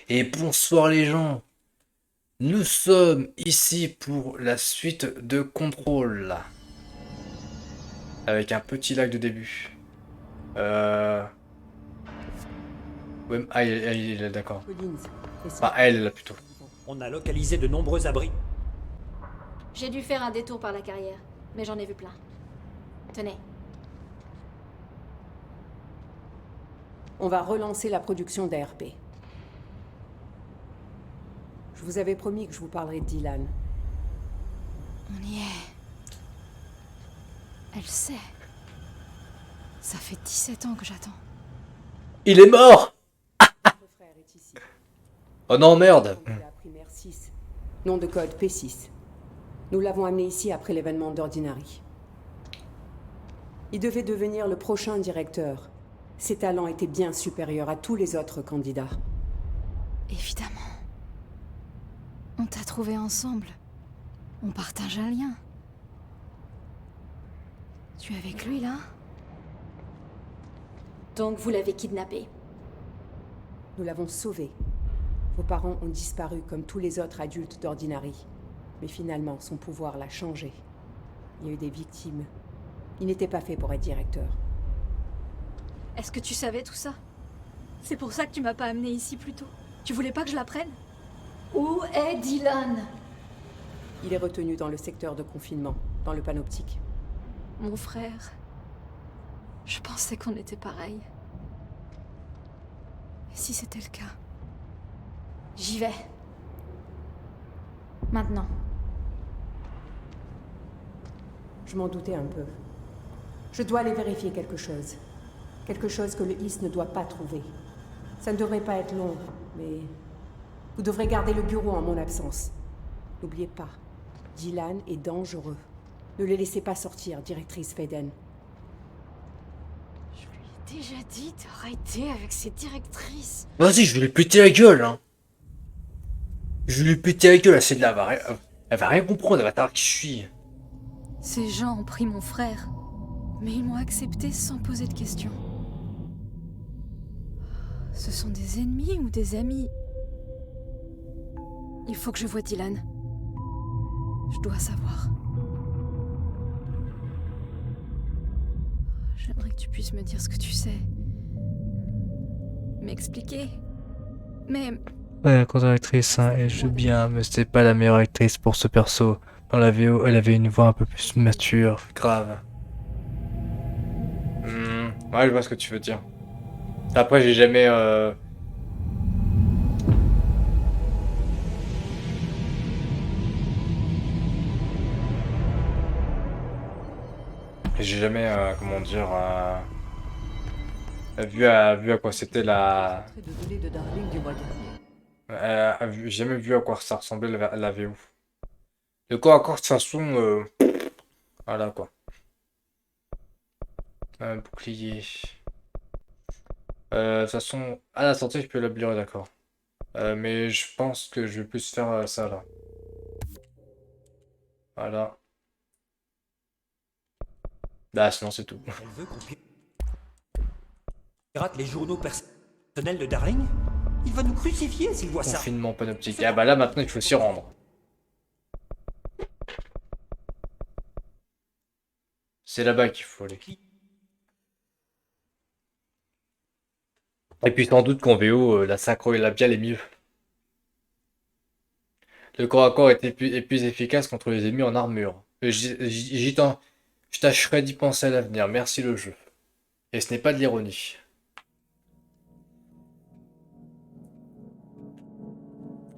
Et bonsoir les gens, nous sommes ici pour la suite de Contrôle, avec un petit lag de début. Euh... Ouais, ah, il est là, d'accord. Collins, Enfin, elle est là plutôt. On a localisé de nombreux abris. J'ai dû faire un détour par la carrière, mais j'en ai vu plein. Tenez. on va relancer la production d'ARP. Je vous avais promis que je vous parlerais de Dylan. On y est. Elle sait. Ça fait 17 ans que j'attends. Il est mort! Votre frère est ici. Oh non, merde! La primaire 6. Nom de code P6. Nous l'avons amené ici après l'événement d'Ordinary. Il devait devenir le prochain directeur. Ses talents étaient bien supérieurs à tous les autres candidats. Évidemment. On t'a trouvé ensemble. On partage un lien. Tu es avec lui, là? Donc vous l'avez kidnappé. Nous l'avons sauvé. Vos parents ont disparu comme tous les autres adultes d'Ordinary. Mais finalement, son pouvoir l'a changé. Il y a eu des victimes. Il n'était pas fait pour être directeur. Est-ce que tu savais tout ça? C'est pour ça que tu m'as pas amené ici plus tôt. Tu voulais pas que je l'apprenne? Où est Dylan? Il est retenu dans le secteur de confinement, dans le panoptique. Mon frère. Je pensais qu'on était pareils. Et si c'était le cas? J'y vais. Maintenant. Je m'en doutais un peu. Je dois aller vérifier quelque chose. Quelque chose que le IS ne doit pas trouver. Ça ne devrait pas être long, mais... Vous devrez garder le bureau en mon absence. N'oubliez pas, Dylan est dangereux. Ne les laissez pas sortir, directrice Faden. Je lui ai déjà dit d'arrêter avec ses directrices. Vas-y, je vais lui péter la gueule, hein! Je vais lui péter la gueule, celle-là, elle va rien comprendre, elle va savoir qui je suis. Ces gens ont pris mon frère, mais ils m'ont accepté sans poser de questions. Ce sont des ennemis ou des amis? Il faut que je voie Dylan. Je dois savoir. J'aimerais que tu puisses me dire ce que tu sais. M'expliquer. Mais Ouais, la contre-actrice, hein, elle joue bien, mais c'était pas la meilleure actrice pour ce perso. Dans la VO, elle avait une voix un peu plus mature, grave. Ouais, je vois ce que tu veux dire. Après, j'ai jamais... J'ai jamais, comment dire, vu à quoi c'était la... De données de Darling du mois dernier. J'ai jamais vu à quoi ça ressemblait la VO. Le corps à corps, de toute façon, voilà quoi. Bouclier. De toute façon, à la sortie, je peux l'oublier, d'accord. Mais je pense que je vais plus faire ça là. Voilà. Bah, sinon, c'est tout. Elle veut qu'on pirate les journaux personnels de Darling. Il va nous crucifier s'il voit ça. Confinement panoptique. Ah bah là, maintenant, il faut s'y rendre. C'est là-bas qu'il faut aller. Et puis sans doute qu'en VO, la synchro et labiale est mieux. Le corps à corps est plus efficace contre les ennemis en armure. Je tâcherai d'y penser à l'avenir. Merci le jeu. Et ce n'est pas de l'ironie.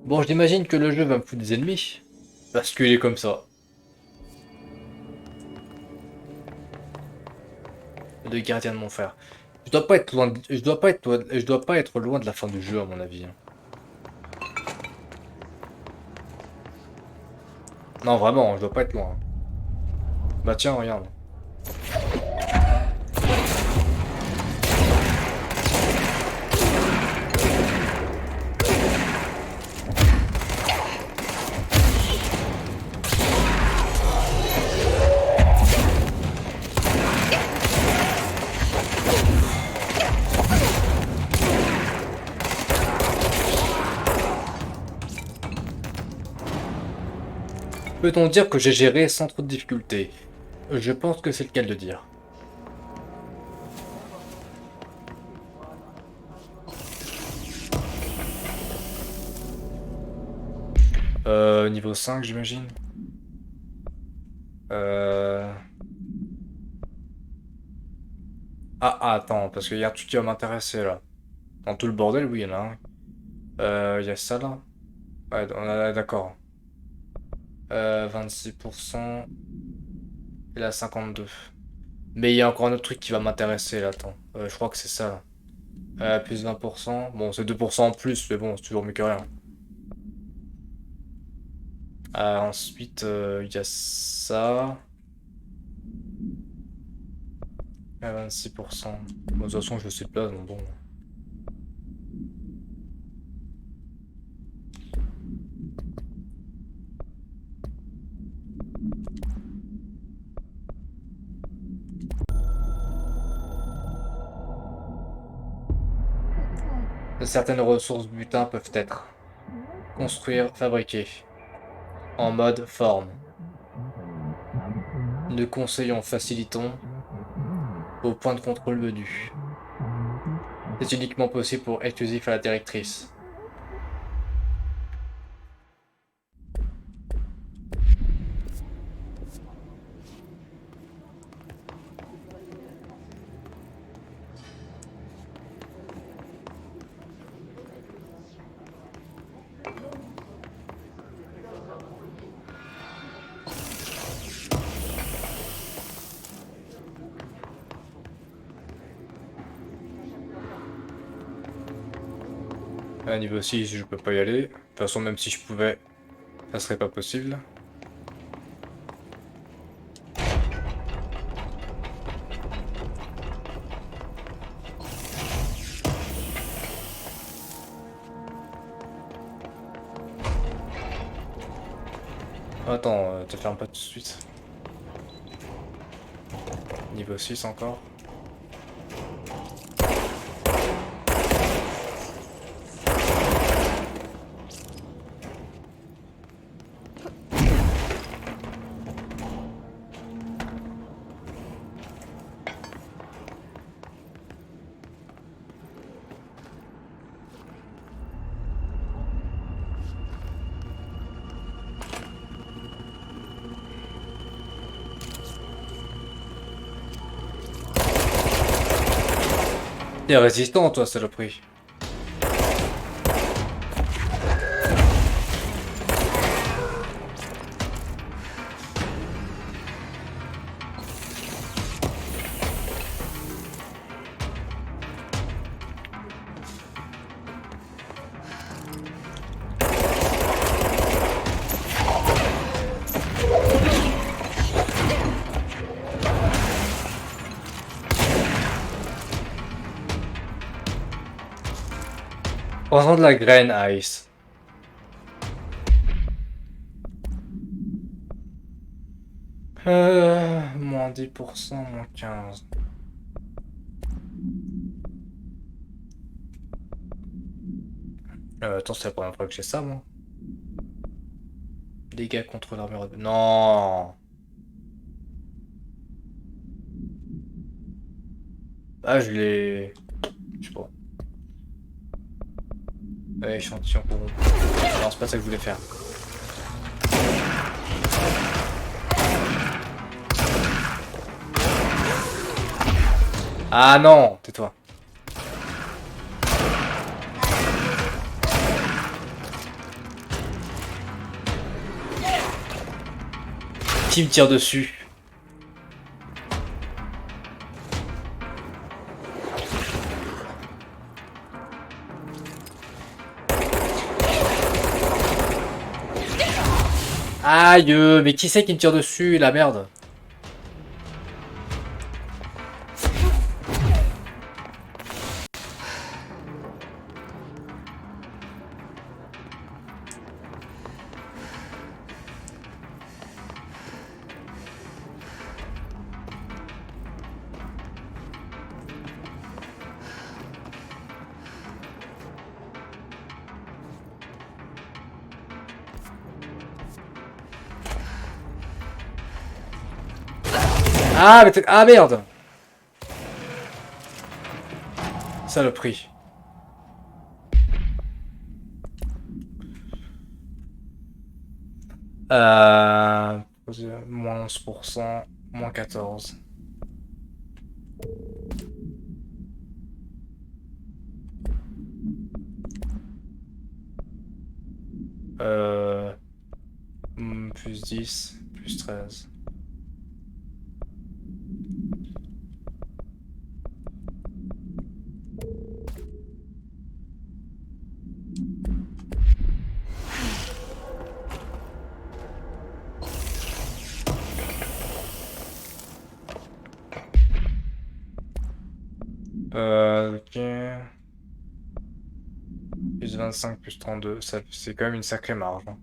Bon, j'imagine que le jeu va me foutre des ennemis. Parce qu'il est comme ça. Le gardien de mon frère. Je dois pas être loin je dois pas être loin de la fin du jeu à mon avis, hein. Non, vraiment, je dois pas être loin. Bah tiens, regarde. Peut-on dire que j'ai géré sans trop de difficultés? Je pense que c'est le cas de le dire. Niveau 5, j'imagine. Euh... Attends, parce qu'il y a un truc qui va m'intéresser là. Dans tout le bordel, oui, il y en a un. Il y a ça là. Ouais, d'accord. 26%. Et là, 52. Mais il y a encore un autre truc qui va m'intéresser là, attends. Je crois que c'est ça là. Plus 20%. Bon, c'est 2% en plus, mais bon, c'est toujours mieux que rien. Ensuite, il y a ça. 26%. Bon, de toute façon, je sais pas, donc bon. Certaines ressources butin peuvent être construire, fabriquer. En mode forme. Nous conseillons facilitons au point de contrôle menu. C'est uniquement possible pour exclusif à la directrice. À niveau 6, je peux pas y aller. De toute façon, même si je pouvais, ça serait pas possible. Attends, te ferme pas tout de suite. Niveau 6 encore. T'es résistant, toi, saloperie. Prends de la graine ice. Moins 10%, moins 15. Attends, c'est la première fois que j'ai ça, moi. Dégâts contre l'armure. Non. Ah, je l'ai. Je sais pas. Ouais, échantillon corrompu. Non, c'est pas ça que je voulais faire. Ah non, tais-toi. Qui me tire dessus? Aïe, mais qui c'est qui me tire dessus, la merde? Ah, mais ah merde! Saloperie. Euh... Moins 11%, moins 14. Euh... Plus 10, plus 13. Ok. Plus 25, plus 32, ça, c'est quand même une sacrée marge, hein.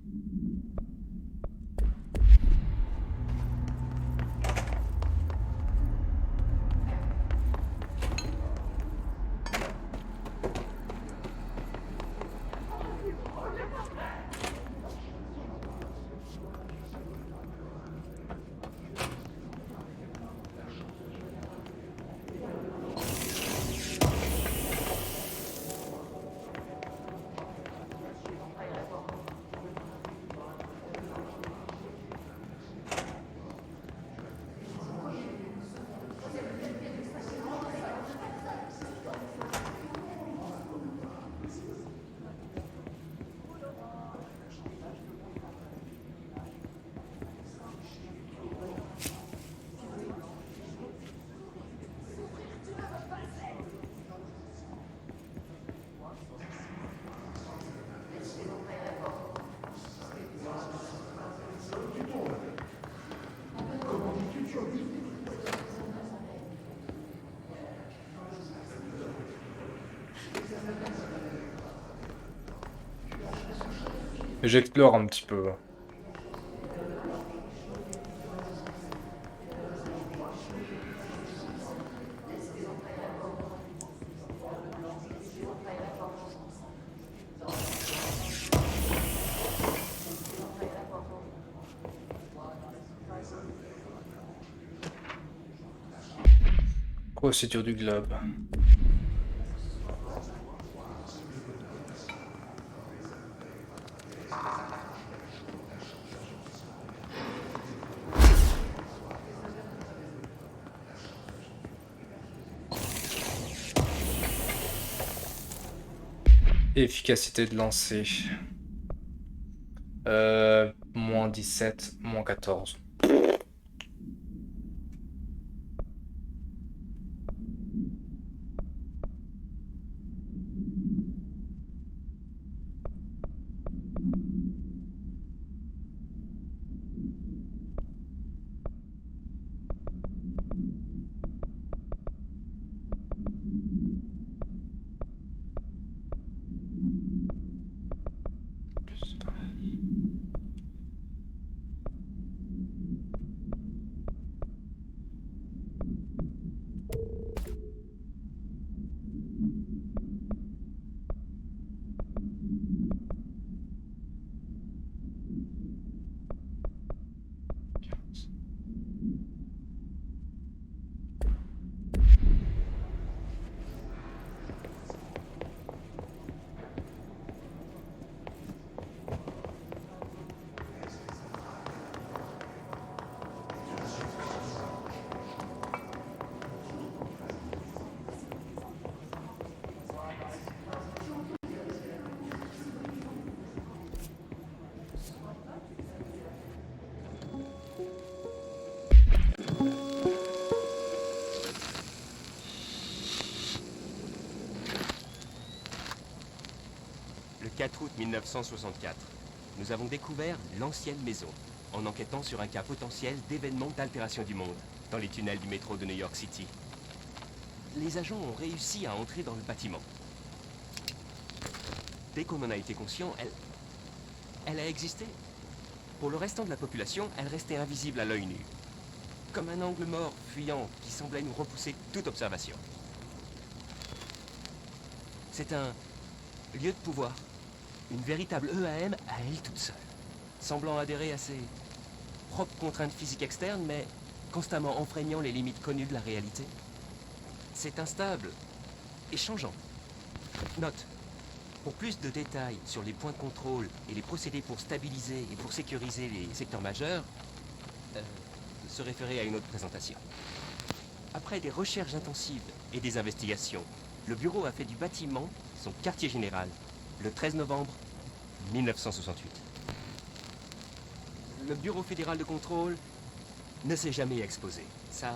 J'explore un petit peu. Procédure du globe. Efficacité de lancer. Moins 17, moins 14. Le 4 août 1964, nous avons découvert l'ancienne maison en enquêtant sur un cas potentiel d'événement d'altération du monde dans les tunnels du métro de New York City. Les agents ont réussi à entrer dans le bâtiment. Dès qu'on en a été conscient, elle a existé. Pour le restant de la population, elle restait invisible à l'œil nu. Comme un angle mort fuyant qui semblait nous repousser toute observation. C'est un lieu de pouvoir. Une véritable EAM à elle toute seule. Semblant adhérer à ses propres contraintes physiques externes, mais constamment enfreignant les limites connues de la réalité. C'est instable et changeant. Note, pour plus de détails sur les points de contrôle et les procédés pour stabiliser et pour sécuriser les secteurs majeurs, se référer à une autre présentation. Après des recherches intensives et des investigations, le bureau a fait du bâtiment son quartier général, le 13 novembre 1968. Le bureau fédéral de contrôle ne s'est jamais exposé. Ça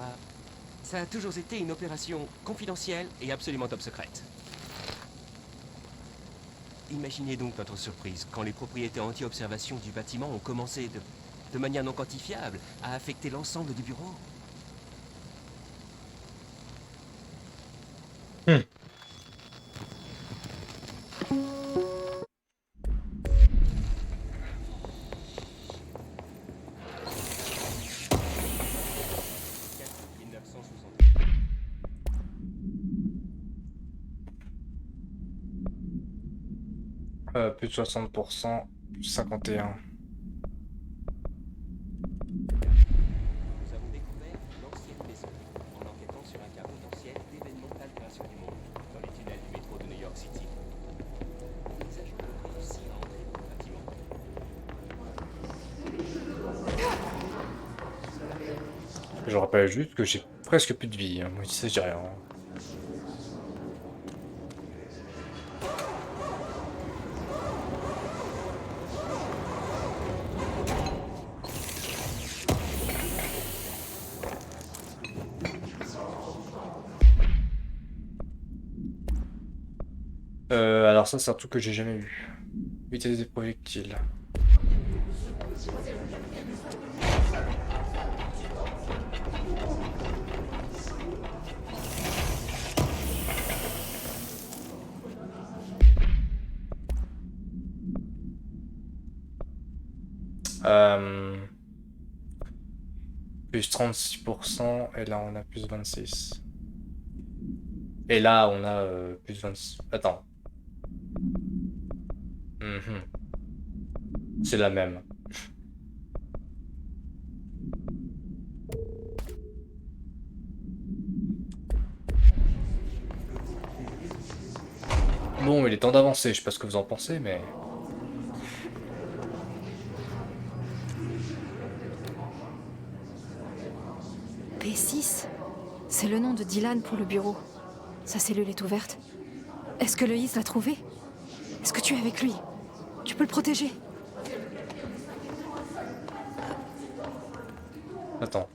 a toujours été une opération confidentielle et absolument top secrète. Imaginez donc notre surprise quand les propriétés anti-observation du bâtiment ont commencé de manière non quantifiable à affecter l'ensemble du bureau. Plus de 60%, 51. Nous avons découvert l'ancienne maison en enquêtant sur un cas potentiel d'événement d'altération du monde dans les tunnels du métro de New York City. Les agents ont réussi à entrer dans le bâtiment. Je rappelle juste que j'ai presque plus de vie, hein. Moi, je dis rien. Alors ça, c'est un truc que j'ai jamais vu. Vitesse des projectiles. Plus 36%, et là on a plus 26. Et là on a plus 26. Attends. Mhm. C'est la même. Bon, il est temps d'avancer, je sais pas ce que vous en pensez, mais... P6 ? C'est le nom de Dylan pour le bureau. Sa cellule est ouverte. Est-ce que le Is l'a trouvé ? Est-ce que tu es avec lui ? Tu peux le protéger ? Attends.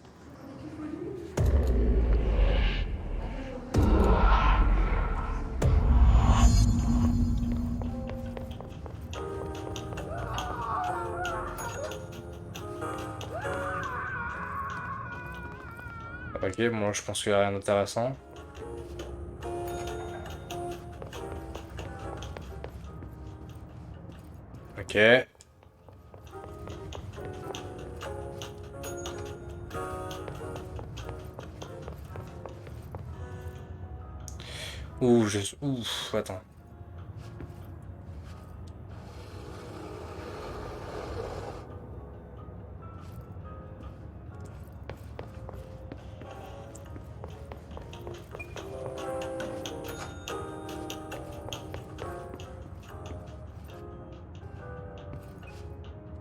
Ok, moi je pense qu'il n'y a rien d'intéressant. Ok. Ouf, attends.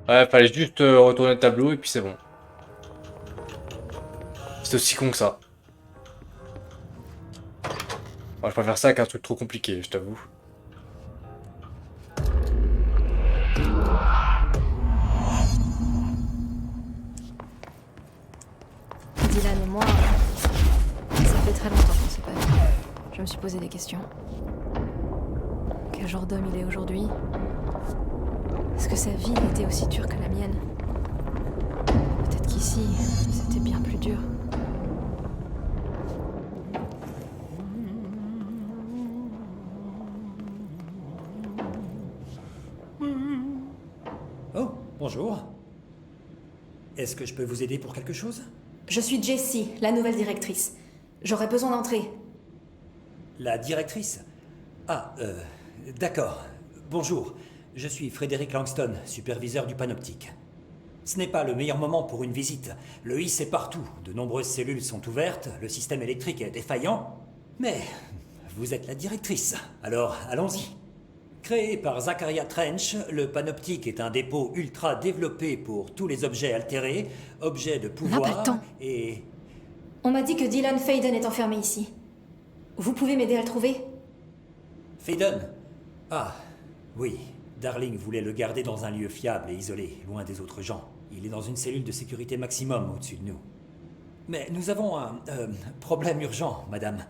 Ouais, fallait juste retourner le tableau et puis c'est bon. C'est aussi con que ça. Moi, je préfère ça qu'un truc trop compliqué, je t'avoue. Dylan et moi, ça fait très longtemps qu'on s'est pas vus. Je me suis posé des questions. Quel genre d'homme il est aujourd'hui ? Est-ce que sa vie était aussi dure que la mienne ? Peut-être qu'ici, c'était bien plus dur. Oh, bonjour. Est-ce que je peux vous aider pour quelque chose? Je suis Jessie, la nouvelle directrice. J'aurais besoin d'entrer. La directrice? Ah, d'accord. Bonjour, je suis Frédéric Langston, superviseur du panoptique. Ce n'est pas le meilleur moment pour une visite. Le hisse est partout. De nombreuses cellules sont ouvertes, le système électrique est défaillant. Mais vous êtes la directrice, alors allons-y. Créé par Zachariah Trench, le panoptique est un dépôt ultra développé pour tous les objets altérés, objets de On n'a pas le pouvoir temps. et... On m'a dit que Dylan Faden est enfermé ici. Vous pouvez m'aider à le trouver? Faden. Ah, oui. Darling voulait le garder dans un lieu fiable et isolé, loin des autres gens. Il est dans une cellule de sécurité maximum au-dessus de nous. Mais nous avons un problème urgent, madame.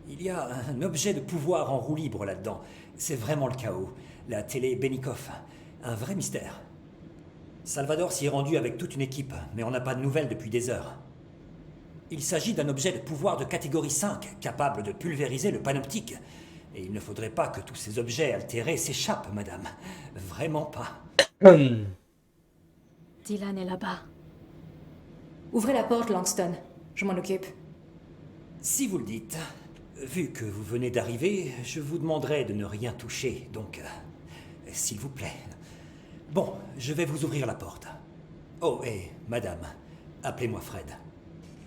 Il y a un objet de pouvoir en roue libre là-dedans. C'est vraiment le chaos. La télé Benikoff. Un vrai mystère. Salvador s'y est rendu avec toute une équipe, mais on n'a pas de nouvelles depuis des heures. Il s'agit d'un objet de pouvoir de catégorie 5, capable de pulvériser le panoptique. Et il ne faudrait pas que tous ces objets altérés s'échappent, madame. Vraiment pas. Dylan est là-bas. Ouvrez la porte, Langston. Je m'en occupe. Si vous le dites, vu que vous venez d'arriver, je vous demanderai de ne rien toucher, donc... s'il vous plaît. Bon, je vais vous ouvrir la porte. Oh, et madame, appelez-moi Fred.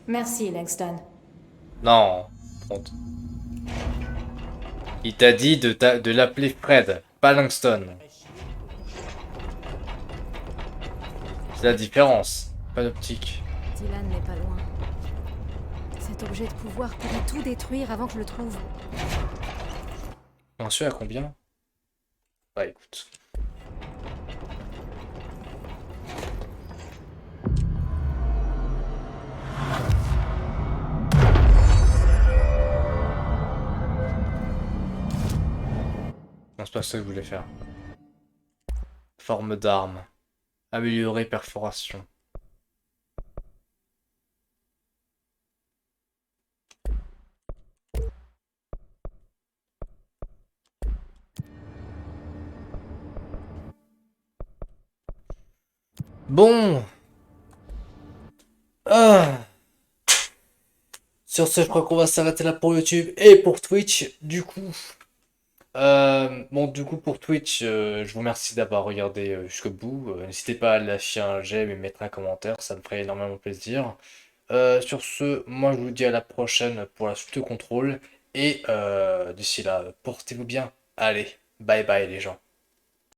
Merci, Langston. Non. Honte. Il t'a dit de l'appeler Fred, pas Langston. C'est la différence. Panoptique. Dylan n'est pas loin. Cet objet de pouvoir pourrait tout détruire avant que je le trouve. Bien sûr, à combien? Bah écoute. Non, c'est pas ça que je voulais faire. Forme d'arme. Améliorer perforation. Bon. Ah. Sur ce, je crois qu'on va s'arrêter là pour YouTube et pour Twitch. Du coup, pour Twitch, je vous remercie d'avoir regardé jusqu'au bout. N'hésitez pas à lâcher un j'aime et mettre un commentaire, ça me ferait énormément plaisir. Sur ce, moi je vous dis à la prochaine pour la suite de contrôle. Et d'ici là, portez-vous bien. Allez, bye bye les gens.